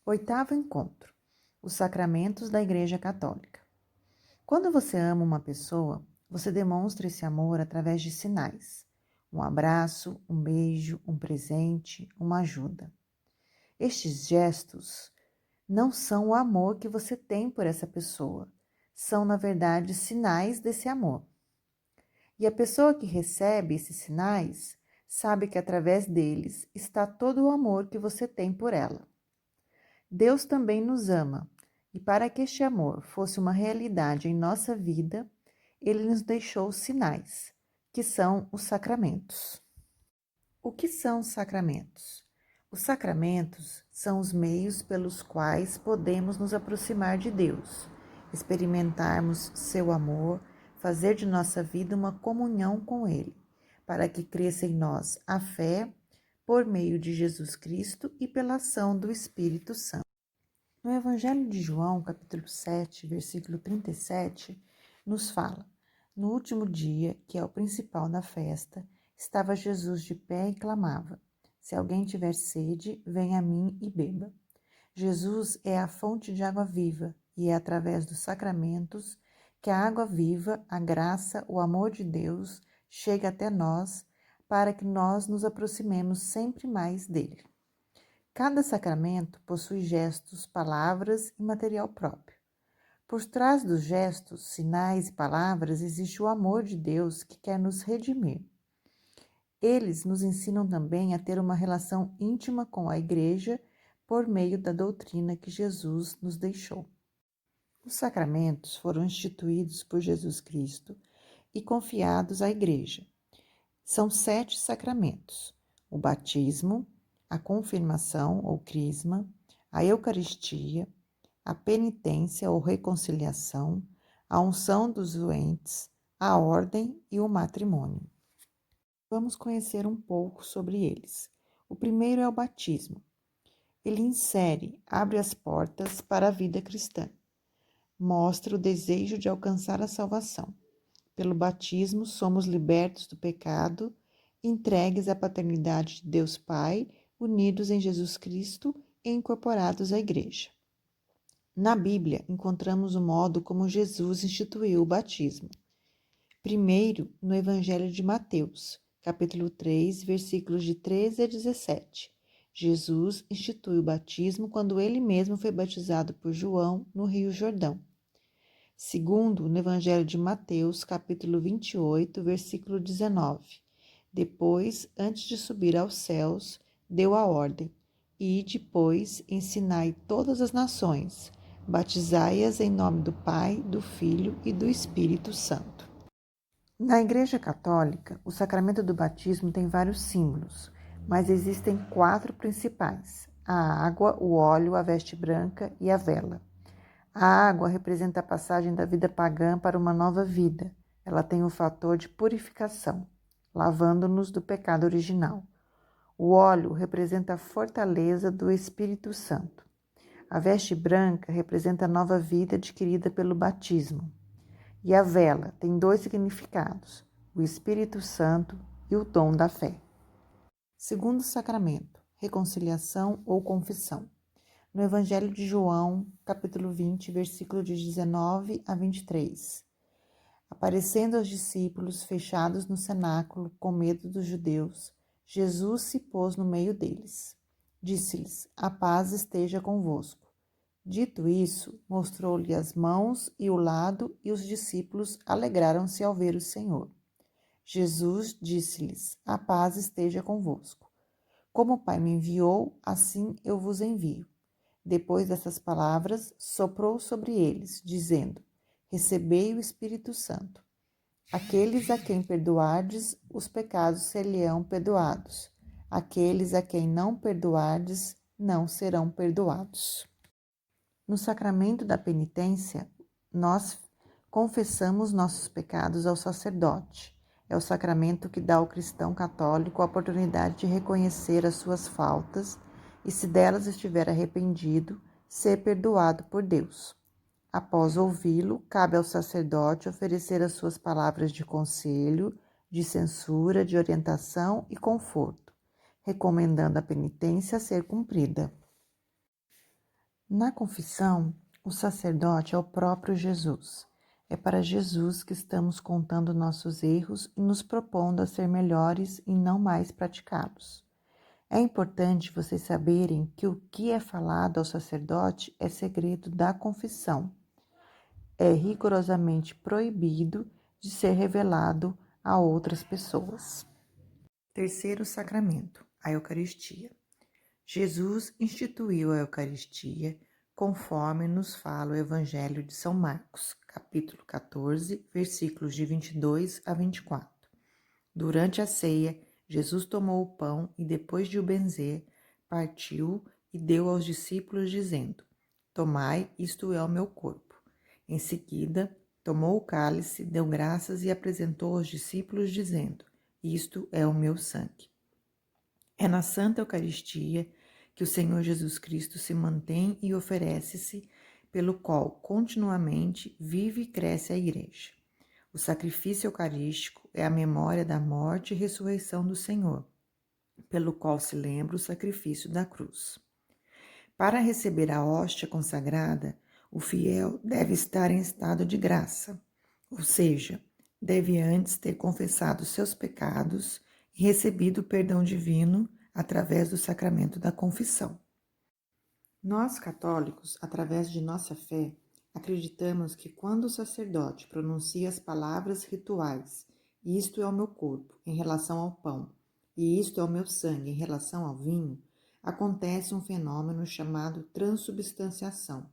Oitavo encontro: os sacramentos da Igreja Católica. Quando você ama uma pessoa, você demonstra esse amor através de sinais: um abraço, um beijo, um presente, uma ajuda. Estes gestos não são o amor que você tem por essa pessoa, são, na verdade, sinais desse amor. E a pessoa que recebe esses sinais sabe que através deles está todo o amor que você tem por ela. Deus também nos ama, e para que este amor fosse uma realidade em nossa vida, Ele nos deixou sinais, que são os sacramentos. O que são os sacramentos? Os sacramentos são os meios pelos quais podemos nos aproximar de Deus, experimentarmos seu amor, fazer de nossa vida uma comunhão com Ele, para que cresça em nós a fé por meio de Jesus Cristo e pela ação do Espírito Santo. No Evangelho de João, capítulo 7, versículo 37, nos fala: no último dia, que é o principal da festa, estava Jesus de pé e clamava: se alguém tiver sede, venha a mim e beba. Jesus é a fonte de água viva e é através dos sacramentos que a água viva, a graça, o amor de Deus chega até nós para que nós nos aproximemos sempre mais dele. Cada sacramento possui gestos, palavras e material próprio. Por trás dos gestos, sinais e palavras existe o amor de Deus que quer nos redimir. Eles nos ensinam também a ter uma relação íntima com a Igreja por meio da doutrina que Jesus nos deixou. Os sacramentos foram instituídos por Jesus Cristo e confiados à Igreja. São 7 sacramentos: o batismo, a confirmação ou crisma, a Eucaristia, a penitência ou reconciliação, a unção dos doentes, a ordem e o matrimônio. Vamos conhecer um pouco sobre eles. O primeiro é o batismo. Ele abre as portas para a vida cristã. Mostra o desejo de alcançar a salvação. Pelo batismo, somos libertos do pecado, entregues à paternidade de Deus Pai, unidos em Jesus Cristo e incorporados à Igreja. Na Bíblia, encontramos o modo como Jesus instituiu o batismo. Primeiro, no Evangelho de Mateus, capítulo 3, versículos de 13 a 17. Jesus institui o batismo quando ele mesmo foi batizado por João no Rio Jordão. Segundo, no Evangelho de Mateus, capítulo 28, versículo 19. Depois, antes de subir aos céus, deu a ordem: ide, pois, ensinai todas as nações, batizai-as em nome do Pai, do Filho e do Espírito Santo. Na Igreja Católica, o sacramento do batismo tem vários símbolos, mas existem 4 principais: a água, o óleo, a veste branca e a vela. A água representa a passagem da vida pagã para uma nova vida. Ela tem o fator de purificação, lavando-nos do pecado original. O óleo representa a fortaleza do Espírito Santo. A veste branca representa a nova vida adquirida pelo batismo. E a vela tem 2 significados: o Espírito Santo e o dom da fé. Segundo sacramento, reconciliação ou confissão. No Evangelho de João, capítulo 20, versículo de 19 a 23. Aparecendo aos discípulos fechados no cenáculo, com medo dos judeus, Jesus se pôs no meio deles. Disse-lhes: a paz esteja convosco. Dito isso, mostrou-lhe as mãos e o lado, e os discípulos alegraram-se ao ver o Senhor. Jesus disse-lhes: a paz esteja convosco. Como o Pai me enviou, assim eu vos envio. Depois dessas palavras, soprou sobre eles, dizendo: recebei o Espírito Santo. Aqueles a quem perdoardes, os pecados ser-lhe-ão perdoados. Aqueles a quem não perdoardes, não serão perdoados. No sacramento da penitência, nós confessamos nossos pecados ao sacerdote. É o sacramento que dá ao cristão católico a oportunidade de reconhecer as suas faltas e, se delas estiver arrependido, ser perdoado por Deus. Após ouvi-lo, cabe ao sacerdote oferecer as suas palavras de conselho, de censura, de orientação e conforto, recomendando a penitência a ser cumprida. Na confissão, o sacerdote é o próprio Jesus. É para Jesus que estamos contando nossos erros e nos propondo a ser melhores e não mais praticá-los. É importante vocês saberem que o que é falado ao sacerdote é segredo da confissão. É rigorosamente proibido de ser revelado a outras pessoas. Terceiro sacramento, a Eucaristia. Jesus instituiu a Eucaristia conforme nos fala o Evangelho de São Marcos, capítulo 14, versículos de 22 a 24. Durante a ceia, Jesus tomou o pão e, depois de o benzer, partiu e deu aos discípulos, dizendo: Tomai, isto é o meu corpo. Em seguida, tomou o cálice, deu graças e apresentou aos discípulos, dizendo: Isto é o meu sangue. É na Santa Eucaristia que o Senhor Jesus Cristo se mantém e oferece-se, pelo qual continuamente vive e cresce a Igreja. O sacrifício eucarístico é a memória da morte e ressurreição do Senhor, pelo qual se lembra o sacrifício da cruz. Para receber a hóstia consagrada, o fiel deve estar em estado de graça, ou seja, deve antes ter confessado seus pecados e recebido o perdão divino através do sacramento da confissão. Nós, católicos, através de nossa fé, acreditamos que quando o sacerdote pronuncia as palavras rituais, isto é o meu corpo, em relação ao pão, e isto é o meu sangue, em relação ao vinho, acontece um fenômeno chamado transubstanciação,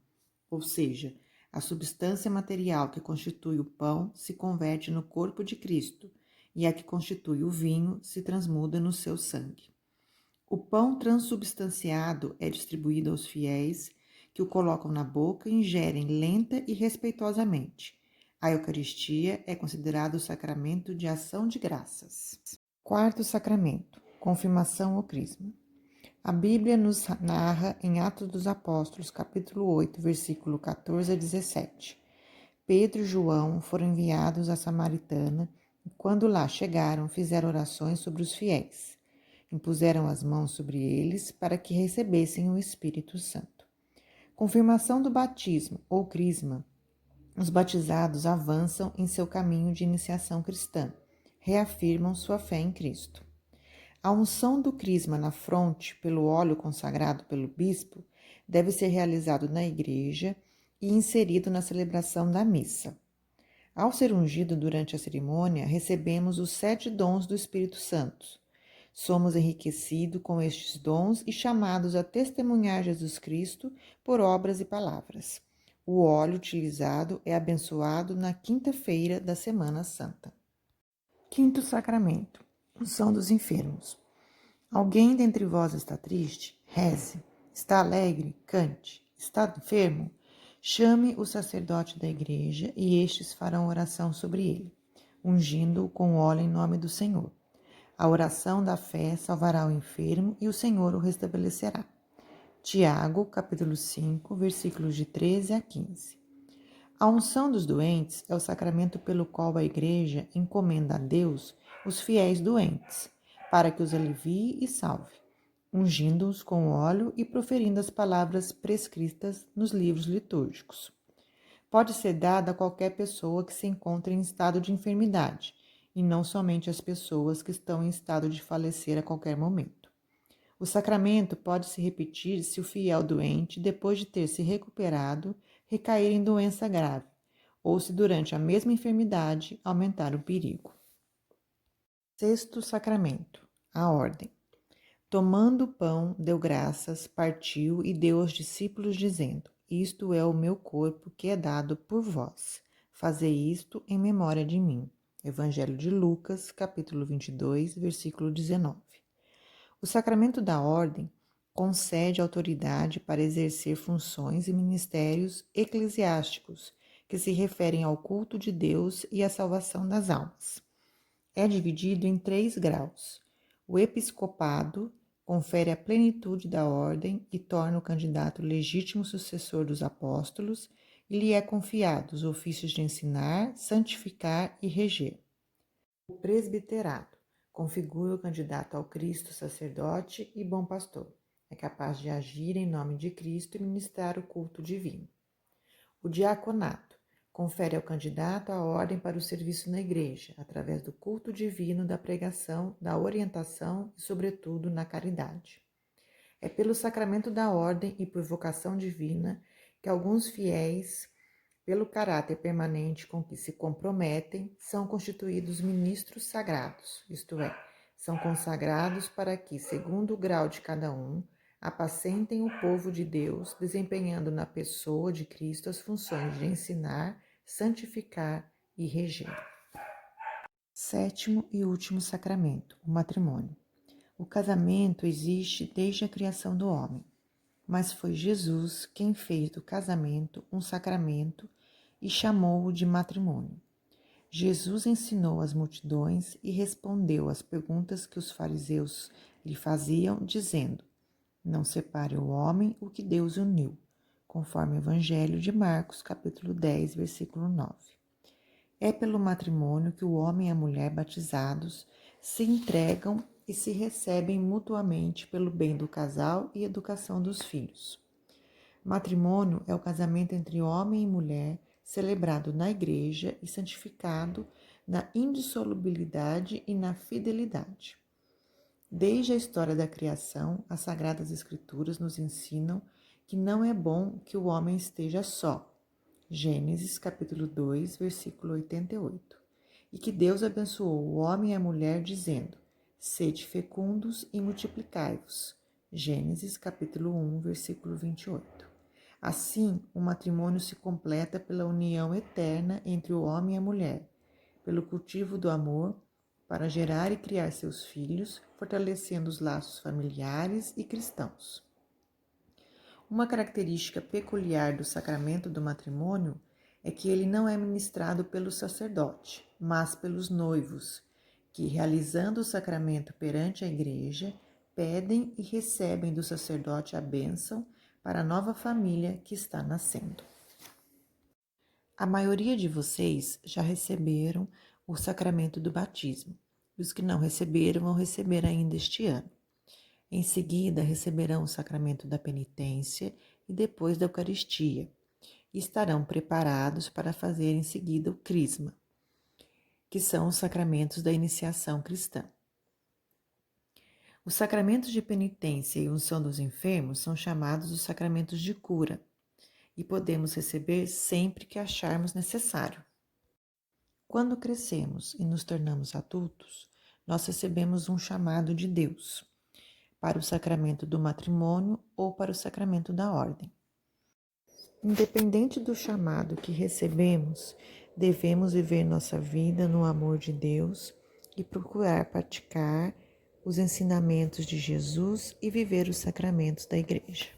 ou seja, a substância material que constitui o pão se converte no corpo de Cristo, e a que constitui o vinho se transmuda no seu sangue. O pão transubstanciado é distribuído aos fiéis, que o colocam na boca e ingerem lenta e respeitosamente. A Eucaristia é considerado o sacramento de ação de graças. Quarto sacramento, confirmação ou crisma. A Bíblia nos narra em Atos dos Apóstolos, capítulo 8, versículo 14 a 17. Pedro e João foram enviados à Samaritana e, quando lá chegaram, fizeram orações sobre os fiéis. Impuseram as mãos sobre eles para que recebessem o Espírito Santo. Confirmação do batismo ou crisma. Os batizados avançam em seu caminho de iniciação cristã, reafirmam sua fé em Cristo. A unção do crisma na fronte pelo óleo consagrado pelo bispo deve ser realizado na igreja e inserido na celebração da missa. Ao ser ungido durante a cerimônia, recebemos os 7 dons do Espírito Santo. Somos enriquecidos com estes dons e chamados a testemunhar Jesus Cristo por obras e palavras. O óleo utilizado é abençoado na quinta-feira da Semana Santa. Quinto sacramento, unção dos enfermos. Alguém dentre vós está triste? Reze. Está alegre? Cante. Está enfermo? Chame o sacerdote da igreja e estes farão oração sobre ele, ungindo-o com óleo em nome do Senhor. A oração da fé salvará o enfermo e o Senhor o restabelecerá. Tiago, capítulo 5, versículos de 13 a 15. A unção dos doentes é o sacramento pelo qual a Igreja encomenda a Deus os fiéis doentes, para que os alivie e salve, ungindo-os com óleo e proferindo as palavras prescritas nos livros litúrgicos. Pode ser dada a qualquer pessoa que se encontre em estado de enfermidade, e não somente às pessoas que estão em estado de falecer a qualquer momento. O sacramento pode se repetir se o fiel doente, depois de ter se recuperado, recair em doença grave, ou se durante a mesma enfermidade aumentar o perigo. Sexto sacramento, a ordem. Tomando o pão, deu graças, partiu e deu aos discípulos, dizendo: Isto é o meu corpo que é dado por vós. Fazei isto em memória de mim. Evangelho de Lucas, capítulo 22, versículo 19. O sacramento da ordem concede autoridade para exercer funções e ministérios eclesiásticos que se referem ao culto de Deus e à salvação das almas. É dividido em 3 graus. O episcopado confere a plenitude da ordem e torna o candidato legítimo sucessor dos apóstolos, e lhe é confiado os ofícios de ensinar, santificar e reger. O presbiterado configura o candidato ao Cristo sacerdote e bom pastor. é capaz de agir em nome de Cristo e ministrar o culto divino. O diaconato confere ao candidato a ordem para o serviço na igreja, através do culto divino, da pregação, da orientação e, sobretudo, na caridade. É pelo sacramento da ordem e por vocação divina que alguns fiéis, pelo caráter permanente com que se comprometem, são constituídos ministros sagrados, isto é, são consagrados para que, segundo o grau de cada um, apacentem o povo de Deus, desempenhando na pessoa de Cristo as funções de ensinar, santificar e reger. Sétimo e último sacramento, o matrimônio. O casamento existe desde a criação do homem, mas foi Jesus quem fez do casamento um sacramento e chamou-o de matrimônio. Jesus ensinou as multidões e respondeu às perguntas que os fariseus lhe faziam, dizendo: não separe o homem o que Deus uniu, conforme o Evangelho de Marcos, capítulo 10, versículo 9. É pelo matrimônio que o homem e a mulher batizados se entregam e se recebem mutuamente pelo bem do casal e educação dos filhos. Matrimônio é o casamento entre homem e mulher, celebrado na igreja e santificado na indissolubilidade e na fidelidade. Desde a história da criação, as Sagradas Escrituras nos ensinam que não é bom que o homem esteja só. Gênesis capítulo 2, versículo 88. E que Deus abençoou o homem e a mulher, dizendo: sede fecundos e multiplicai-vos. Gênesis capítulo 1, versículo 28. Assim, o matrimônio se completa pela união eterna entre o homem e a mulher, pelo cultivo do amor, para gerar e criar seus filhos, fortalecendo os laços familiares e cristãos. Uma característica peculiar do sacramento do matrimônio é que ele não é ministrado pelo sacerdote, mas pelos noivos, que, realizando o sacramento perante a igreja, pedem e recebem do sacerdote a bênção para a nova família que está nascendo. A maioria de vocês já receberam o sacramento do batismo, e os que não receberam vão receber ainda este ano. Em seguida, receberão o sacramento da penitência e depois da Eucaristia, e estarão preparados para fazer em seguida o crisma, que são os sacramentos da iniciação cristã. Os sacramentos de penitência e unção dos enfermos são chamados os sacramentos de cura, e podemos receber sempre que acharmos necessário. Quando crescemos e nos tornamos adultos, nós recebemos um chamado de Deus para o sacramento do matrimônio ou para o sacramento da ordem. Independente do chamado que recebemos, devemos viver nossa vida no amor de Deus e procurar praticar os ensinamentos de Jesus e viver os sacramentos da Igreja.